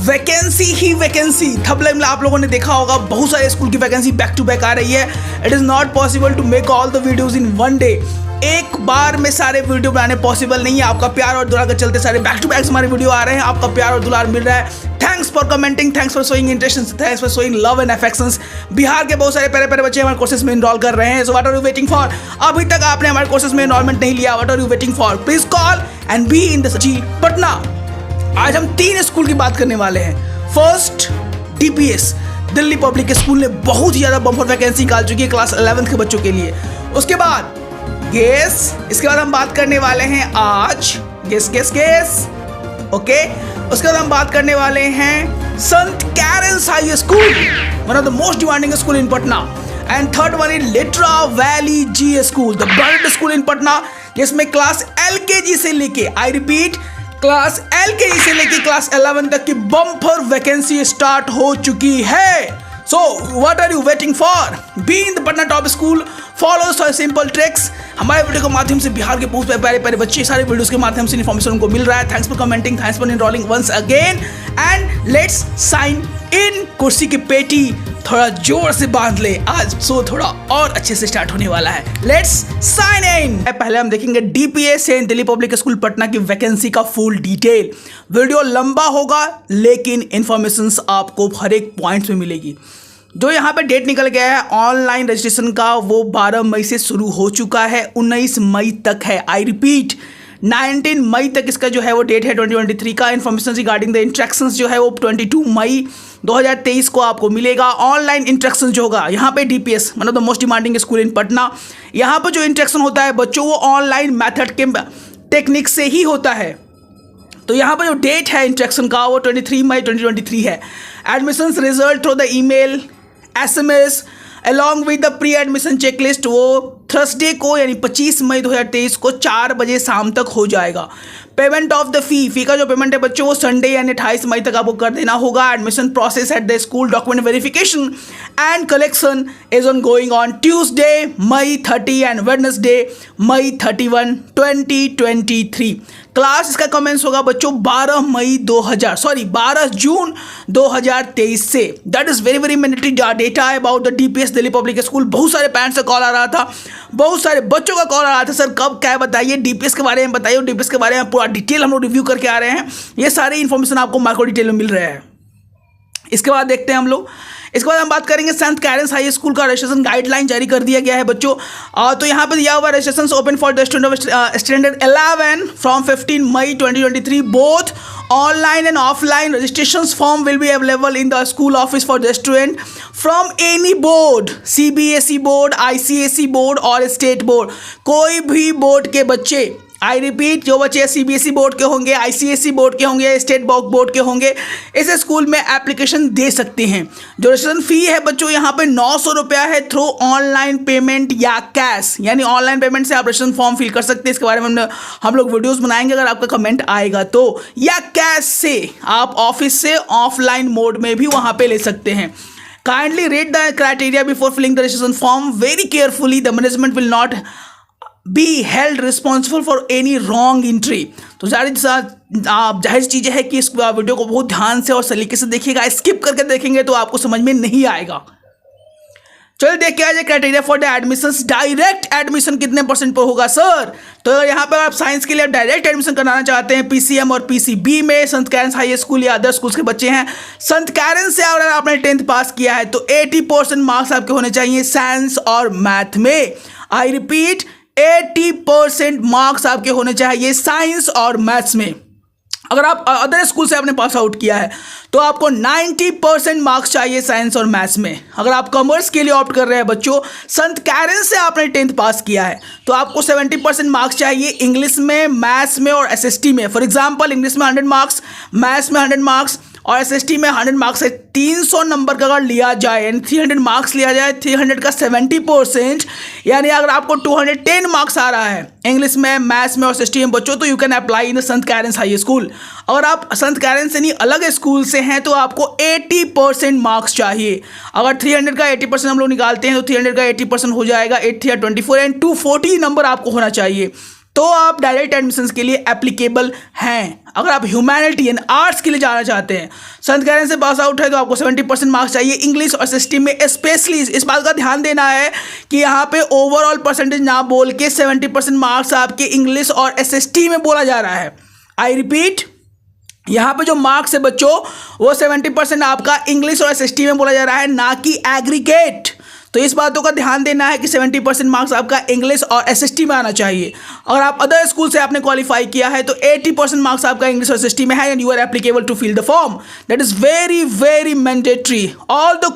Vacancy ही vacancy. Thumbnail में आप लोगों ने देखा होगा बहुत सारे स्कूल की वैकेंसी बैक टू बैक आ रही है। It is not possible to make all the videos in one day. एक बार में सारे वीडियो बनाने पॉसिबल नहीं है। आपका प्यार और दुलार के चलते सारे बैक टू बैक हमारे वीडियो आ रहे हैं। आपका प्यार और दुलार मिल रहा है। Thanks for commenting, thanks for showing interest, thanks for showing love and affections. Bihar के बहुत सारे प्यारे प्यारे बच्चे हमारे कोर्सेज में इनरोल कर रहे हैं। So what are you waiting for? अभी तक आपने हमारे कोर्सेज में इनरोलमेंट नहीं लिया, what are you waiting for? Please call and be in the Patna. आज हम 3 स्कूल की बात करने वाले हैं। First, DPS Delhi public school ने बहुत ही ज्यादा बम्पर वैकेंसी निकाल चुकी है क्लास 11th के बच्चों के लिए। उसके बाद गेस, इसके बाद हम बात करने वाले हैं आज गेस ओके। उसके बाद हम बात करने वाले हैं संत Karen's high school, one of the most demanding school in Patna. And third one is Litera Valley Zee school, the branded school in Patna, जिसमें क्लास एलकेजी से लेके, आई रिपीट, क्लास एलकेजी से लेके क्लास 11 तक की बम्पर वैकेंसी स्टार्ट हो चुकी है। So what are you waiting for? Be in the Patna top school. Follow some simple tricks. हमारे वीडियो के माध्यम से बिहार के बहुत प्यारे प्यारे बच्चे सारे वीडियोस के माध्यम से इन्फॉर्मेशन उनको मिल रहा है। Thanks for commenting, thanks for enrolling once again and let's sign in. कुर्सी की पेटी थोड़ा जोर से बांध ले, आज शो थोड़ा और अच्छे से स्टार्ट होने वाला है। Let's sign in. पहले हम देखेंगे DPS and Delhi public school Patna की वैकेंसी का फुल डिटेल। वीडियो लंबा होगा लेकिन इंफॉर्मेशन आपको हर एक पॉइंट में मिलेगी। जो यहाँ पे डेट निकल गया है ऑनलाइन रजिस्ट्रेशन का, वो 12 मई से शुरू हो चुका है, 19 मई तक है। आई रिपीट 19 मई तक इसका जो है वो डेट है 2023 का। इन्फॉर्मेशन रिगार्डिंग द इंस्ट्रक्शंस जो है वो 22 मई 2023 को आपको मिलेगा। ऑनलाइन इंस्ट्रक्शन जो होगा यहाँ पे DPS one of the most demanding school in Patna, यहाँ पर जो इंस्ट्रक्शन होता है बच्चों वो ऑनलाइन मैथड के टेक्निक से ही होता है। तो यहाँ पर जो डेट है इंस्ट्रक्शन का वो 23 मई 2023 है। Admissions result through the email SMS along with the pre admission checklist वो थर्सडे को यानी 25 मई 2023 को 4 बजे शाम तक हो जाएगा। पेमेंट ऑफ द फी का जो पेमेंट है बच्चों वो संडे यानी 28 मई तक आपको कर देना होगा। Admission process at the school, document verification and collection is ongoing on Tuesday May 30 and Wednesday May 31 2023। Class इसका कमेंस होगा बच्चों 12 जून 2023 से। That is very very mandatory data about the DPS Delhi public school. बहुत सारे parents से call आ रहा था, बहुत सारे बच्चों का कॉल आ रहा था, सर कब क्या बताइए, डीपीएस के बारे में बताइए। डीपीएस के बारे में पूरा डिटेल हम लोग रिव्यू करके आ रहे हैं। ये सारी इन्फॉर्मेशन आपको माइक्रो डिटेल में मिल रहा है। इसके बाद देखते हैं हम लोग, इसके बाद हम बात करेंगे संत कैरेंस हाई स्कूल का रजिस्ट्रेशन गाइडलाइन जारी कर दिया गया है बच्चों। तो यहाँ पे दिया हुआ registration open for the standard 11 from 15 May 2023। Both online and offline registration form will be available in the school office for the student from any board, CBSE board, ICSE board और स्टेट बोर्ड। कोई भी board के बच्चे, I repeat, जो बच्चे CBSE board के होंगे, ICSE board के होंगे, स्टेट बोर्ड के होंगे, इस स्कूल में एप्लीकेशन दे सकते हैं। जो रजिस्ट्रेशन फी है बच्चों यहाँ पे 900 रुपया है थ्रू ऑनलाइन पेमेंट या कैश, यानी ऑनलाइन पेमेंट से आप रजिस्ट्रेशन फॉर्म फिल कर सकते हैं। इसके बारे में हम लोग वीडियोस बनाएंगे अगर आपका कमेंट आएगा तो, या कैश से आप ऑफिस से ऑफलाइन मोड में भी वहाँ पे ले सकते हैं। Kindly read the criteria before filling the registration form very carefully. The management will not be held responsible for any wrong entry. तो जाहिर चीज़ है कि इस वीडियो को बहुत ध्यान से और सलीके से देखिएगा। स्किप करके देखेंगे तो आपको समझ में नहीं आएगा। चलिए देख के आ जाए criteria for the admissions. Direct admission कितने % पर होगा सर? तो यहाँ पर आप साइंस के लिए आप डायरेक्ट एडमिशन कराना चाहते हैं पीसीएम और पीसीबी में, संत कैरेंस हाई स्कूल या अदर स्कूल्स के बच्चे हैं, संत कैरेंस से अगर आपने 10th पास किया है तो 80% मार्क्स आपके होने चाहिए साइंस और मैथ में। आई रिपीट 80% मार्क्स आपके होने चाहिए साइंस और मैथ्स में। अगर आप अदर स्कूल से आपने पास आउट किया है तो आपको 90% मार्क्स चाहिए साइंस और मैथ्स में। अगर आप कॉमर्स के लिए ऑप्ट कर रहे हैं बच्चों, संत कैरेंस से आपने 10th पास किया है तो आपको 70% मार्क्स चाहिए इंग्लिश में, मैथ्स में और एसएसटी में। फॉर एग्जांपल इंग्लिश में 100 मार्क्स, मैथ्स में 100 मार्क्स और एसएसटी में 100 मार्क्स है। 300 नंबर का अगर लिया जाए यानी 300 मार्क्स लिया जाए, 300 का 70%, यानी अगर आपको 210 मार्क्स आ रहा है इंग्लिश में, मैथ्स में और एसएसटी में बच्चों, तो you can apply in Sant Karen's high school. अगर आप संत कैरेंस से नहीं अलग स्कूल से हैं तो आपको 80% मार्क्स चाहिए। अगर 300 का 80% हम लोग निकालते हैं तो 300 का 80% हो जाएगा 8 3 24 एंड 240 नंबर आपको होना चाहिए। तो आप डायरेक्ट एडमिशंस के लिए एप्लीकेबल हैं। अगर आप ह्यूमैनिटी एंड आर्ट्स के लिए जाना चाहते हैं, संत कैरन से पास आउट है, तो आपको 70% मार्क्स चाहिए इंग्लिश और एसएसटी में। स्पेशली इस बात का ध्यान देना है कि यहाँ पे ओवरऑल परसेंटेज ना बोल के 70% मार्क्स आपके इंग्लिश और एसएसटी में बोला जा रहा है। आई रिपीट, यहाँ पे जो मार्क्स है बच्चों वो 70% आपका इंग्लिश और एसएसटी में बोला जा रहा है, ना कि एग्रीगेट। तो इस बातों का ध्यान देना है कि 70% मार्क्स आपका इंग्लिश और एसएसटी में आना चाहिए। अगर आप अदर स्कूल से आपने क्वालिफाई किया है तो 80% मार्क्स आपका इंग्लिश और एसएसटी में है and you are applicable to fill the form. That is very very mandatory. All the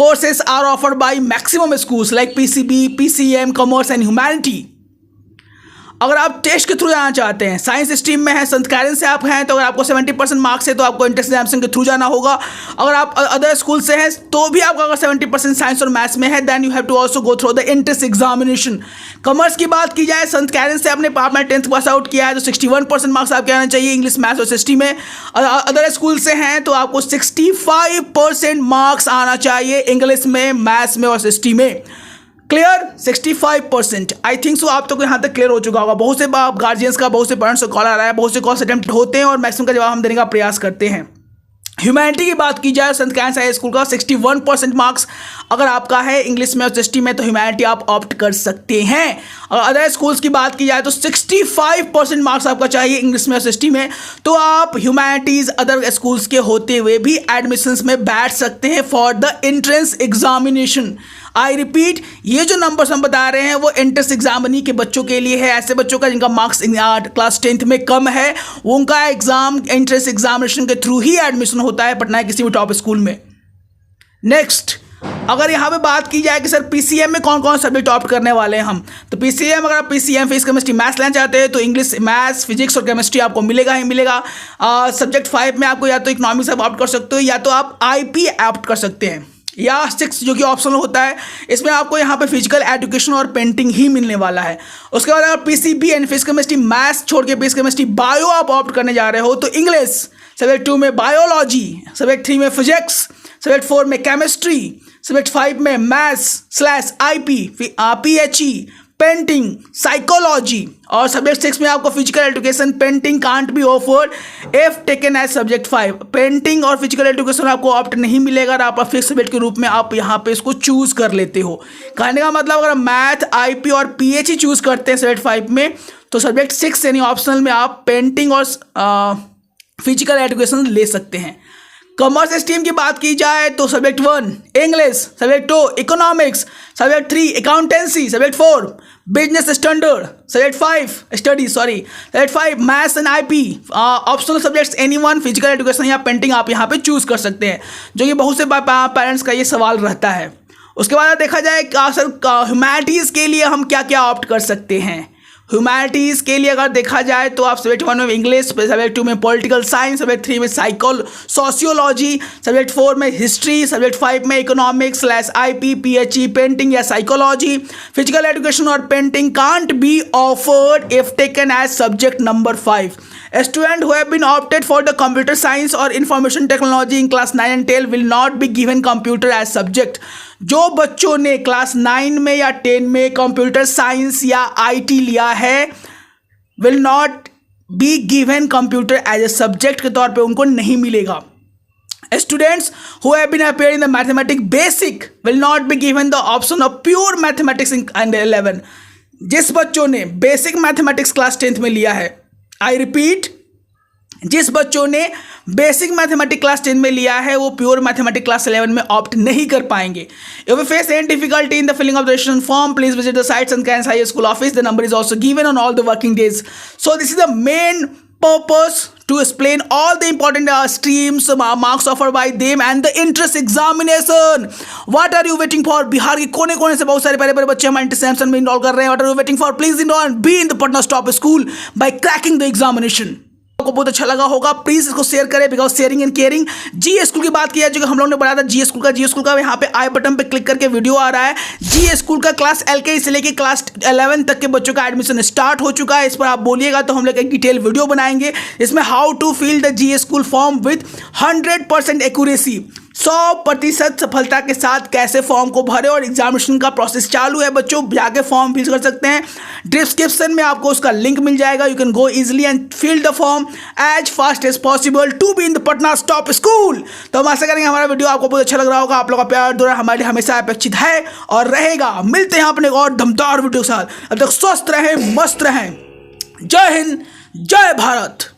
courses are offered by maximum schools like PCB, PCM, commerce and humanity. अगर आप test के through जाना चाहते हैं, science stream में है, संत Karen से आप हैं, तो अगर आपको 70% मार्क्स है तो आपको एंट्रेंस एग्जामिनेशन के थ्रू जाना होगा। अगर आप अदर स्कूल से हैं तो भी आपका अगर 70% साइंस और मैथ्स में है then you have to also go through the entrance examination. Commerce की बात की जाए, संत कैरन से आपने 10th पास आउट किया है तो 61% मार्क्स आपके आना चाहिए इंग्लिश, मैथ्स और एसएसटी में। अदर स्कूल से हैं तो आपको 65% मार्क्स आना चाहिए इंग्लिश में, मैथ्स में और एसएसटी में। क्लियर? 65%। आई थिंक सो आप तो यहाँ तक क्लियर हो चुका होगा। बहुत से गार्जियंस का, बहुत से पेरेंट्स का कॉल आ रहा है, बहुत से कॉल्स अटेम्प्ट होते हैं और मैक्सिमम का जवाब हम देने का प्रयास करते हैं। ह्यूमैनिटी की बात की जाए, संत कैरन हाई स्कूल का 61% मार्क्स अगर आपका है इंग्लिश में और एसएसटी में तो ह्यूमैनिटी आप ऑप्ट कर सकते हैं। और अदर स्कूल्स की बात की जाए तो 65% मार्क्स आपका चाहिए इंग्लिश में और एसएसटी में, तो आप ह्यूमैनिटीज़ अदर स्कूल्स के होते हुए भी एडमिशंस में बैठ सकते हैं for the entrance examination. I repeat, ये जो नंबर्स हम बता रहे हैं वो एंट्रेंस एग्जामिनी के बच्चों के लिए है। ऐसे बच्चों का जिनका मार्क्स क्लास 10th में कम है, वो उनका एग्जाम एंट्रेंस एग्जामिनेशन के थ्रू ही एडमिशन होता है पटना किसी भी टॉप स्कूल में। नेक्स्ट, अगर यहाँ पे बात की जाए कि सर पीसीएम में कौन कौन सब्जेक्ट ऑप्ट करने वाले हैं हम, तो पीसीएम, अगर आप पीसीएम फिजिक्स केमिस्ट्री मैथ्स लेना चाहते हैं तो इंग्लिश, मैथ्स, फिजिक्स और केमिस्ट्री आपको मिलेगा ही मिलेगा। सब्जेक्ट 5 में आपको या तो इकोनॉमिक्स आप ऑप्ट कर सकते हो या तो आप आईपी ऑप्ट कर सकते हैं, या 6 जो कि ऑप्शनल होता है, इसमें आपको यहाँ पे फिजिकल एजुकेशन और पेंटिंग ही मिलने वाला है। उसके बाद अगर PCB and physics chemistry maths छोड़ के फिजिक्स केमिस्ट्री बायो आप ऑप्ट करने जा रहे हो तो इंग्लिश, सब्जेक्ट 2 में बायोलॉजी, सब्जेक्ट 3 में फिजिक्स, सब्जेक्ट 4 में केमिस्ट्री, सब्जेक्ट 5 में मैथ्स/आईपी, पीएचई, पेंटिंग, साइकोलॉजी, और सब्जेक्ट 6 में आपको physical education. Painting can't be offered if taken as subject 5। Painting और फिजिकल एजुकेशन आपको ऑप्ट नहीं मिलेगा और आप फिक्स सब्जेक्ट के रूप में आप यहाँ पे इसको चूज कर लेते हो। कहने का मतलब अगर मैथ, आईपी और पीएचई चूज करते हैं सब्जेक्ट 5 में तो सब्जेक्ट 6 यानी ऑप्शनल में आप पेंटिंग और फिजिकल एजुकेशन ले सकते हैं। कॉमर्स स्ट्रीम की बात की जाए तो subject 1 English, subject 2 economics, subject 3 accountancy, subject 4 business standard, subject 5 maths and IP. Optional subjects anyone, physical education या पेंटिंग आप यहाँ पे चूज कर सकते हैं, जो कि बहुत से पेरेंट्स का ये सवाल रहता है। उसके बाद देखा जाए सर ह्यूमैनिटीज़ के लिए हम क्या क्या ऑप्ट कर सकते हैं। ह्यूमैनिटीज़ के लिए अगर देखा जाए तो आप सब्जेक्ट 1 में इंग्लिश, सब्जेक्ट 2 में पॉलिटिकल साइंस, सब्जेक्ट 3 में सोशियोलॉजी, सब्जेक्ट 4 में हिस्ट्री, सब्जेक्ट 5 में इकोनॉमिक्स/आईपी, पीएचई, पेंटिंग या साइकोलॉजी। फिजिकल एजुकेशन और painting can't be offered if taken as subject number 5। Students who have been opted for the computer science or information technology in class 9 and 10 will not be given computer as subject। जो बच्चों ने class 9 में या 10 में computer science या IT लिया है will not be given computer as a subject के तौर पे उनको नहीं मिलेगा। Students who have been appearing in the mathematics basic will not be given the option of pure mathematics in 11। जिस बच्चों ने बेसिक मैथमेटिक्स क्लास 10th में लिया है, आई रिपीट, जिस बच्चों ने बेसिक मैथमेटिक्स क्लास 10 में लिया है वो प्योर मैथमेटिक्स क्लास 11 में ऑप्ट नहीं कर पाएंगे। If you face any difficulty in the filling of the registration form, please visit the site St. Cairns High School office. The number is also given on all the working days. So this is the main purpose to explain all the important streams, marks offered by them and the entrance examination. What are you waiting for? Bihar के कोने कोने से बहुत सारे बड़े बड़े बच्चे हमारे entrance examination में इनरोल कर रहे हैं। What are you waiting for? Please enroll and be in the Patna top school by cracking the examination. आपको बहुत अच्छा लगा होगा, प्लीज इसको शेयर करें because sharing and caring. Zee school की बात की है जो कि हम लोग ने बनाया था जी स्कूल का यहाँ पे आई बटन पे क्लिक करके वीडियो आ रहा है। जी स्कूल का क्लास LKG से लेके क्लास 11 तक के बच्चों का एडमिशन स्टार्ट हो चुका है। इस पर आप बोलिएगा तो हम लोग एक डिटेल वीडियो बनाएंगे इसमें how to fill the Zee school form with 100% accuracy. 100% सफलता के साथ कैसे फॉर्म को भरे और एग्जामिनेशन का प्रोसेस चालू है बच्चों, जाके फॉर्म फिल कर सकते हैं। डिस्क्रिप्शन में आपको उसका लिंक मिल जाएगा, you can go easily and fill the form as fast as possible to be in the Patna top school. तो हम आशा करेंगे हमारा वीडियो आपको बहुत अच्छा लग रहा होगा। आप लोगों का प्यार दुआ हमारे लिए हमेशा अपेक्षित है और रहेगा। मिलते हैं अपने और दमदार वीडियो के साथ, अब तक स्वस्थ रहें, मस्त रहें। जय हिंद, जय भारत।